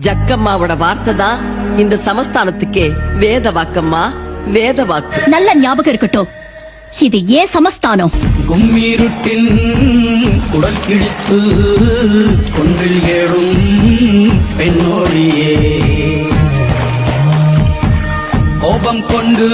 ஜக்கம்மாவோட வார்த்தை தான் இந்த சமஸ்தானத்துக்கே வேத வாக்கம்மா, வேத வாக்கு. நல்ல ஞாபகம் இருக்கட்டும், இது ஏன் சமஸ்தானம். கும்மீருட்டின் குடல் கிழித்து கொன்றில் ஏழும் பெண்ணோடியே கோபம் கொண்டு